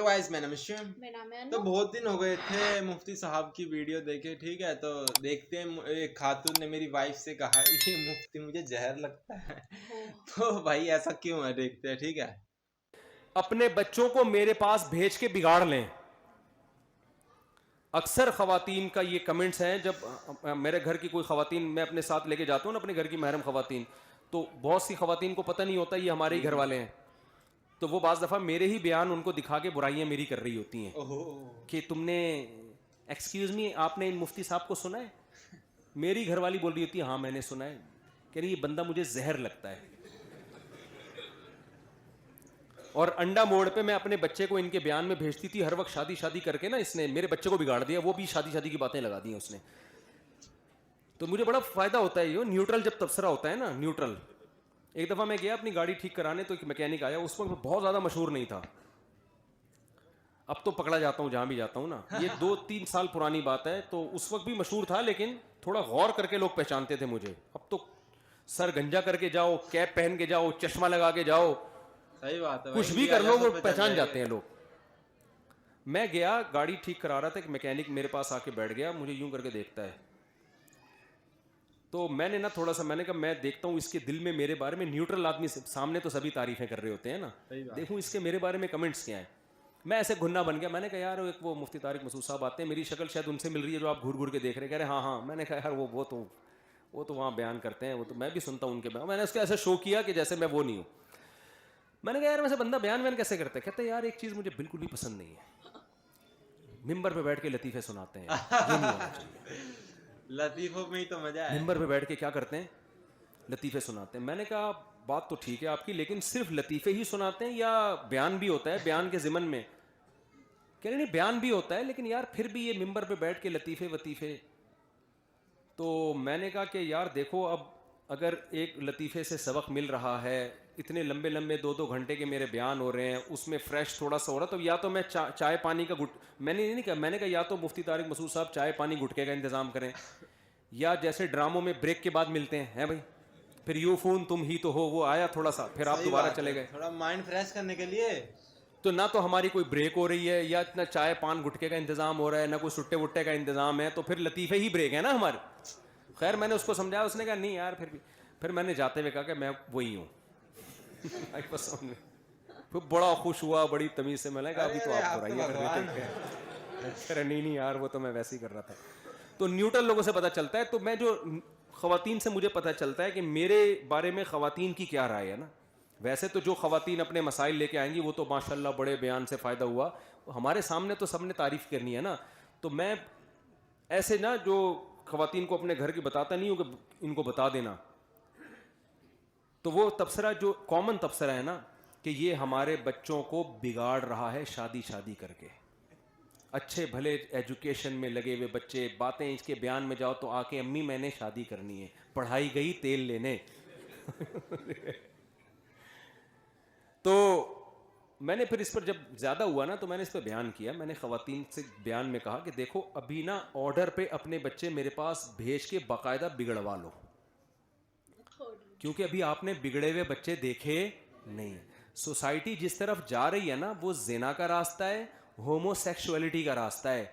Guys, मैं नमस्कार। मेरा नाम तो बहुत दिन हो गए थे मुफ्ती साहब की वीडियो देखे, ठीक है। तो देखते हैं, एक खातून ने मेरी वाइफ से कहा ये मुफ्ती मुझे जहर लगता है। तो भाई ऐसा क्यों है, देखते हैं, ठीक है। अपने बच्चों को मेरे पास भेज के बिगाड़ लें। अक्सर खवातीन का ये कमेंट्स हैं, जब मेरे घर की कोई खवातीन मैं अपने साथ लेके जाता हूँ ना, अपने घर की महरम खवातीन, तो बहुत सी खवातीन को पता नहीं होता ये हमारे ही घर वाले हैं। तो वो बाज़ दफ़ा मेरे ही बयान उनको दिखा के बुराइयां मेरी कर रही होती हैं कि तुमने, एक्सक्यूज़ मी, आपने इन मुफ्ती साहब को सुना है? मेरी घरवाली बोल रही होती है हाँ मैंने सुना है। कह रही ये बंदा मुझे जहर लगता है। और अंडा मोड़ पे मैं अपने बच्चे को इनके बयान में भेजती थी हर वक्त, शादी शादी करके ना इसने मेरे बच्चे को बिगाड़ दिया, वो भी शादी शादी की बातें लगा दी उसने। तो मुझे बड़ा फायदा होता है ये न्यूट्रल जब तबसरा होता है ना, न्यूट्रल। एक दफा मैं गया अपनी गाड़ी ठीक कराने, तो एक मैकेनिक आया, उस वक्त बहुत ज्यादा मशहूर नहीं था, अब तो पकड़ा जाता हूँ जहां भी जाता हूँ ना। ये 2-3 साल पुरानी बात है, तो उस वक्त भी मशहूर था, लेकिन थोड़ा गौर करके लोग पहचानते थे मुझे। अब तो सर गंजा करके जाओ, कैप पहन के जाओ, चश्मा लगा के जाओ, सही बात है, कुछ भी कर लो वो पहचान जाते हैं लोग। मैं गया गाड़ी ठीक करा रहा था, एक मैकेनिक मेरे पास आके बैठ गया, मुझे यूं करके देखता है। तो मैंने ना थोड़ा सा, मैंने कहा मैं देखता हूँ इसके दिल में मेरे बारे में, न्यूट्रल आदमी सामने तो सभी तारीफें कर रहे होते हैं ना, देखूं इसके मेरे बारे में कमेंट्स क्या है। मैं ऐसे घुन्ना बन गया, मैंने कहा यार एक वो मुफ्ती तारिक मसूद साहब आते हैं, मेरी शक्ल शायद उनसे मिल रही है जो आप घूर घूर के देख रहे हैं। कह रहे हाँ हाँ। मैंने कहा यार वो तो वहाँ बयान करते हैं, वो तो मैं भी सुनता हूँ उनके बयान। मैंने उसके ऐसे शो किया कि जैसे मैं वो नहीं हूँ। मैंने कहा यार वैसे बंदा बयान कैसे करते हैं? कहते हैं यार एक चीज़ मुझे बिल्कुल भी पसंद नहीं है, मिंबर पे बैठ के लतीफ़े सुनाते हैं, ये नहीं होना चाहिए। लतीफों में ही तो मजा है। मिंबर पे बैठ के क्या करते हैं? लतीफ़े सुनाते हैं। मैंने कहा बात तो ठीक है आपकी, लेकिन सिर्फ लतीफ़े ही सुनाते हैं या बयान भी होता है बयान के ज़िमन में? कह रहे नहीं बयान भी होता है, लेकिन यार फिर भी ये मिंबर पे बैठ के लतीफ़े वतीफ़े। तो मैंने कहा कि यार देखो, अब अगर एक लतीफ़े से सबक मिल रहा है, इतने लंबे लंबे 2-2 घंटे के मेरे बयान हो रहे हैं, उसमें फ्रेश थोड़ा सा हो रहा, तो या तो मैं चाय पानी का मैंने नहीं कहा, मैंने कहा या तो मुफ्ती तारिक मसूद साहब चाय पानी गुटके का इंतज़ाम करें, या जैसे ड्रामों में ब्रेक के बाद मिलते हैं भाई, फिर यू फोन तुम ही तो हो, वो आया थोड़ा सा, फिर आप दोबारा चले गए, थोड़ा माइंड फ्रेश करने के लिए। तो ना तो हमारी कोई ब्रेक हो रही है, या इतना चाय पान गुटके का इंतज़ाम हो रहा है, ना कोई सुट्टे वुट्टे का इंतज़ाम है, तो फिर लतीफ़े ही ब्रेक है ना हमारे। खैर मैंने उसको समझाया, उसने कहा नहीं यार फिर मैंने जाते हुए कहा कि मैं वही हूँ। फिर बड़ा खुश हुआ, बड़ी तमीज़ से। मैंने कहा अभी तो आप बुराइयां कर रहे थे। नहीं यार वो तो मैं वैसे ही कर रहा था। तो न्यूट्रल लोगों से पता चलता है। तो मैं जो खवातीन से मुझे पता चलता है कि मेरे बारे में खवातीन की क्या राय है ना। वैसे तो जो खवातीन अपने मसाइल लेके आएंगी वो तो माशाल्लाह बड़े बयान से फ़ायदा हुआ, हमारे सामने तो सबने तारीफ़ करनी है ना। तो मैं ऐसे ना जो खवातीन को अपने घर की बताता नहीं हूँ कि इनको बता देना, तो वो तबसरा जो कॉमन तबसरा है ना कि ये हमारे बच्चों को बिगाड़ रहा है शादी शादी करके। अच्छे भले एजुकेशन में लगे हुए बच्चे, बातें इसके बयान में जाओ तो आके अम्मी मैंने शादी करनी है, पढ़ाई गई तेल लेने। तो मैंने फिर इस पर जब ज़्यादा हुआ ना, तो मैंने इस पर बयान किया। मैंने ख़वातीन से बयान में कहा कि देखो अभी ना ऑर्डर पे अपने बच्चे मेरे पास भेज के बाकायदा बिगड़वा लो, क्योंकि अभी आपने बिगड़े हुए बच्चे देखे नहीं। सोसाइटी जिस तरफ जा रही है ना, वो ज़िना का रास्ता है, होमोसेक्सुअलिटी का रास्ता है।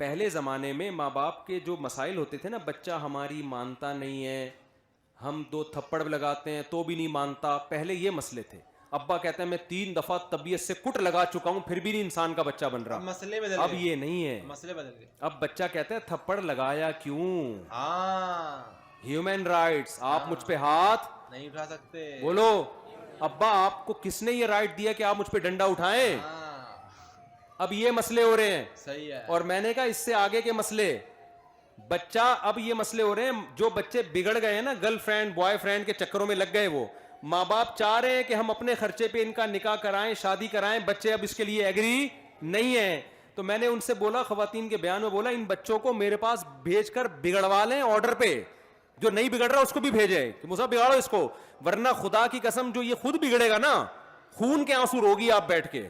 पहले ज़माने में माँ बाप के जो मसाइल होते थे ना, बच्चा हमारी मानता नहीं है, हम 2 थप्पड़ लगाते हैं तो भी नहीं मानता, पहले ये मसले थे। अब्बा कहते हैं मैं 3 दफ़ा तबीयत से कुट लगा चुका हूं फिर भी नहीं इंसान का बच्चा बन रहा। मसले बदल अब ये नहीं है, मसले बदल गए। अब बच्चा कहता है थप्पड़ लगाया क्यों? हाँ, ह्यूमन राइट्स, आप मुझ पे हाथ नहीं उठा सकते। बोलो अब्बा आपको किसने ये राइट दिया कि आप मुझ पे डंडा उठाएं? अब ये मसले हो रहे हैं। सही है। और मैंने कहा इससे आगे के मसले, बच्चा, अब ये मसले हो रहे हैं, जो बच्चे बिगड़ गए हैं ना, गर्लफ्रेंड बॉयफ्रेंड के चक्करों में लग गए, वो माँ बाप चाह रहे हैं कि हम अपने खर्चे पे इनका निकाह कराएं, शादी कराएं, बच्चे अब इसके लिए एग्री नहीं है। तो मैंने उनसे बोला, खवातीन के बयान में बोला, इन बच्चों को मेरे पास भेजकर बिगड़वा लें ऑर्डर पे, जो नहीं बिगड़ रहा उसको भी भेजे कि मुझे बिगाड़ो इसको, वरना खुदा की कसम जो ये खुद बिगड़ेगा ना, खून के आंसू रोगी आप बैठ के।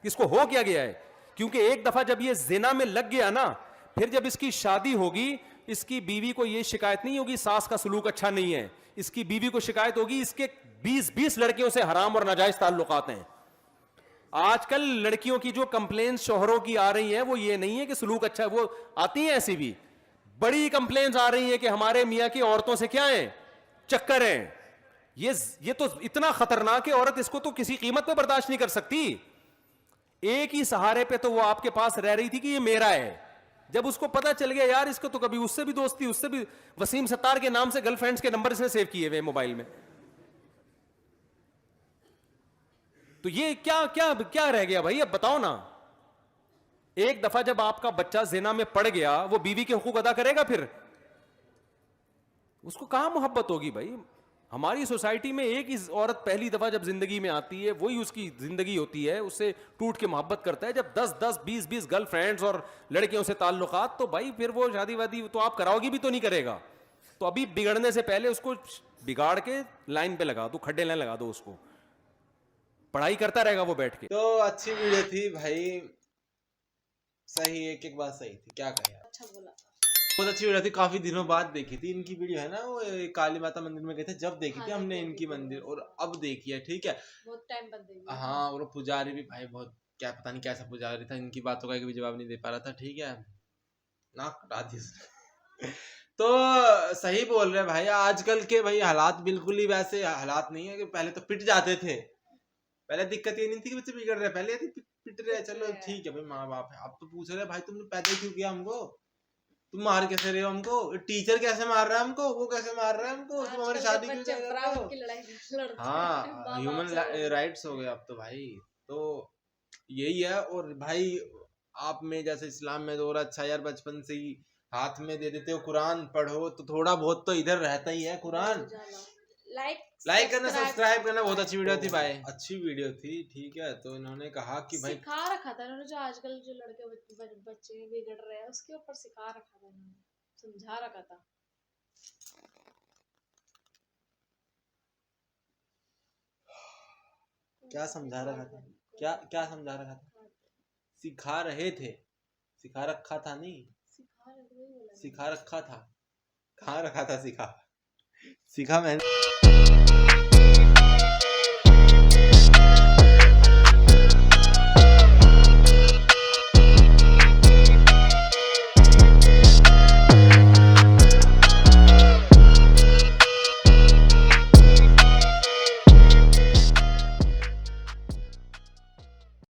इसको हो क्या गया है? क्योंकि एक दफा जब ये जिना में लग गया ना, फिर जब इसकी शादी होगी, इसकी बीवी को ये शिकायत नहीं होगी सास का सलूक अच्छा नहीं है, इसकी बीवी को शिकायत होगी इसके 20-20 लड़कियों से हराम और नाजायज ताल्लुकात हैं। आजकल लड़कियों की जो कंप्लेन्स शोहरों की आ रही हैं वो ये नहीं है कि सलूक अच्छा है, वो आती हैं ऐसी भी बड़ी कंप्लेन्स आ रही हैं कि हमारे मियां की औरतों से क्या है, चक्कर हैं। ये तो इतना खतरनाक है, औरत इसको तो किसी कीमत पे बर्दाश्त नहीं कर सकती। एक ही सहारे पे तो वो आपके पास रह रही थी कि ये मेरा है। जब उसको पता चल गया यार इसको तो कभी उससे भी दोस्ती, उससे भी वसीम सत्तार के नाम से गर्लफ्रेंड्स के नंबर इसने सेव किए हुए मोबाइल में, तो ये क्या क्या क्या रह गया भाई? अब बताओ ना। एक दफा जब आपका बच्चा जिना में पड़ गया, वो बीवी के हुकूक अदा करेगा फिर? उसको कहां मोहब्बत होगी भाई? हमारी सोसाइटी में एक ही औरत पहली दफा जब जिंदगी में आती है वही उसकी जिंदगी होती है, उससे टूट के मोहब्बत करता है। जब 10-10 20-20 गर्लफ्रेंड्स और लड़कियों से ताल्लुकात, तो भाई फिर वो शादी वादी तो आप कराओगी भी तो नहीं करेगा। तो अभी बिगड़ने से पहले उसको बिगाड़ के लाइन पे लगा दो, खड्डे लाइन लगा दो, उसको पढ़ाई करता रहेगा वो बैठ के। तो अच्छी वीडियो थी भाई, सही, एक एक बात सही थी, क्या कहें। अच्छा बोला, बहुत अच्छी वीडियो थी, काफी दिनों बाद देखी थी इनकी वीडियो, है ना। वो काली माता मंदिर में गए थे जब देखी थी हमने इनकी मंदिर, और अब देखी है, ठीक है। बहुत टाइम बाद देखी। हाँ, और पुजारी भी भाई बहुत, क्या पता नहीं कैसा पुजारी था, इनकी बातों का एक भी जवाब नहीं दे पा रहा था, ठीक है, नाक कटा दी उसने। तो सही बोल रहे भाई, आजकल के भाई हालात बिल्कुल ही वैसे हालात नहीं है कि पहले तो पिट जाते थे। पहले दिक्कत ये नहीं थी कि बच्चे बिगड़ रहे, पहले थी पिट रहे, चलो ठीक है भाई, माँ बाप है। अब तो पूछ रहे भाई तुमने पैदा क्यों किया हमको, तुम मार कैसे रहे हो हमको, टीचर कैसे मार रहा है हमको, वो कैसे मार रहा है हमको, तुम हमारी शादी क्यों कर रहे हो। हाँ, ह्यूमन राइट्स हो गए अब तो भाई। तो यही है। और भाई आप में जैसे इस्लाम में तो और अच्छा यार, बचपन से ही हाथ में दे देते हो कुरान, पढ़ो तो थोड़ा बहुत तो इधर रहता ही है कुरान। लाइक करना, सब्सक्राइब करना। बहुत अच्छी वीडियो थी भाई, अच्छी वीडियो थी, ठीक है। तो इन्होंने कहा कि भाई सिखा रखा था इन्होंने, जो आजकल जो लड़के बच्चे बिगड़ रहे हैं उसके ऊपर सिखा रखा था इन्होंने, समझा रखा था। क्या समझा रखा था, क्या क्या समझा रखा था? सिखा रहे थे, सिखा रखा था नहीं, सिखा रखा था। कहाँ रखा था सिखा, सिखा मैंने।